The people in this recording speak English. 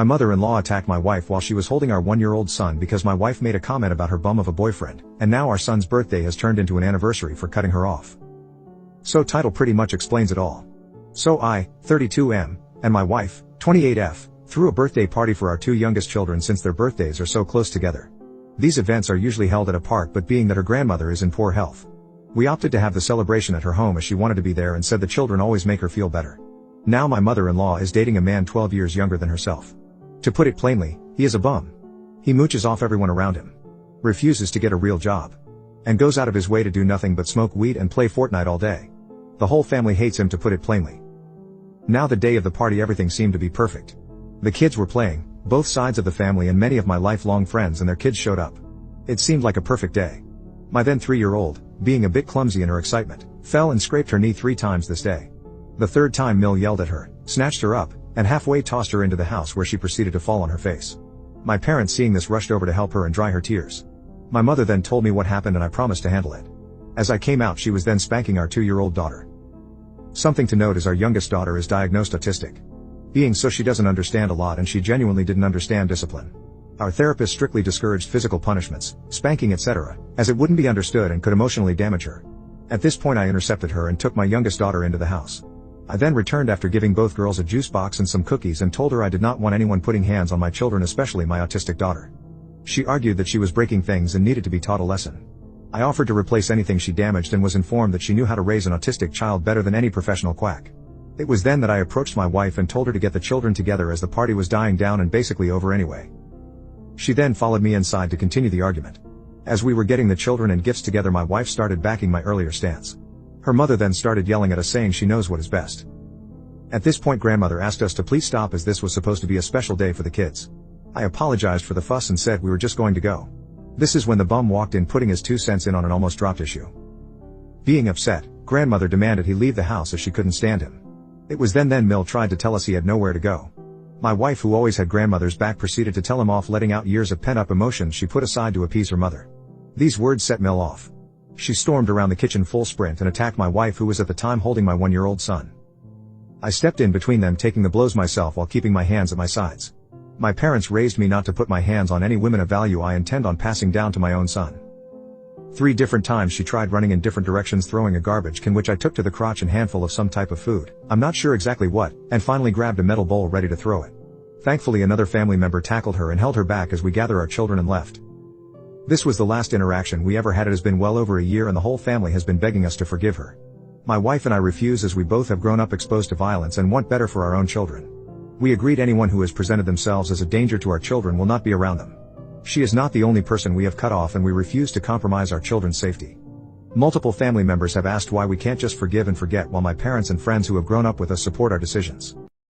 My mother-in-law attacked my wife while she was holding our 1-year-old son because my wife made a comment about her bum of a boyfriend, and now our son's birthday has turned into an anniversary for cutting her off. So title pretty much explains it all. So I, 32M, and my wife, 28F, threw a birthday party for our 2 youngest children since their birthdays are so close together. These events are usually held at a park, but being that her grandmother is in poor health, we opted to have the celebration at her home as she wanted to be there and said the children always make her feel better. Now my mother-in-law is dating a man 12 years younger than herself. To put it plainly, he is a bum. He mooches off everyone around him, refuses to get a real job, and goes out of his way to do nothing but smoke weed and play Fortnite all day. The whole family hates him, to put it plainly. Now the day of the party everything seemed to be perfect. The kids were playing, both sides of the family, and many of my lifelong friends and their kids showed up. It seemed like a perfect day. My then 3-year-old, being a bit clumsy in her excitement, fell and scraped her knee 3 times this day. The 3rd time Mill yelled at her, snatched her up, and halfway tossed her into the house, where she proceeded to fall on her face. My parents, seeing this, rushed over to help her and dry her tears. My mother then told me what happened and I promised to handle it. As I came out, she was then spanking our 2-year-old daughter. Something to note is our youngest daughter is diagnosed autistic. Being so, she doesn't understand a lot, and she genuinely didn't understand discipline. Our therapist strictly discouraged physical punishments, spanking, etc., as it wouldn't be understood and could emotionally damage her. At this point I intercepted her and took my youngest daughter into the house. I then returned after giving both girls a juice box and some cookies and told her I did not want anyone putting hands on my children, especially my autistic daughter. She argued that she was breaking things and needed to be taught a lesson. I offered to replace anything she damaged and was informed that she knew how to raise an autistic child better than any professional quack. It was then that I approached my wife and told her to get the children together, as the party was dying down and basically over anyway. She then followed me inside to continue the argument. As we were getting the children and gifts together, my wife started backing my earlier stance. Her mother then started yelling at us, saying she knows what is best. At this point grandmother asked us to please stop, as this was supposed to be a special day for the kids. I apologized for the fuss and said we were just going to go. This is when the bum walked in, putting his 2 cents in on an almost dropped issue. Being upset, grandmother demanded he leave the house as she couldn't stand him. It was then Mill tried to tell us he had nowhere to go. My wife, who always had grandmother's back, proceeded to tell him off, letting out years of pent-up emotions she put aside to appease her mother. These words set Mill off. She stormed around the kitchen full sprint and attacked my wife, who was at the time holding my 1-year-old son. I stepped in between them, taking the blows myself while keeping my hands at my sides. My parents raised me not to put my hands on any women of value I intend on passing down to my own son. 3 different times she tried running in different directions, throwing a garbage can which I took to the crotch and handful of some type of food, I'm not sure exactly what, and finally grabbed a metal bowl ready to throw it. Thankfully another family member tackled her and held her back as we gathered our children and left. This was the last interaction we ever had. It has been well over a year and the whole family has been begging us to forgive her. My wife and I refuse, as we both have grown up exposed to violence and want better for our own children. We agreed anyone who has presented themselves as a danger to our children will not be around them. She is not the only person we have cut off, and we refuse to compromise our children's safety. Multiple family members have asked why we can't just forgive and forget, while my parents and friends who have grown up with us support our decisions.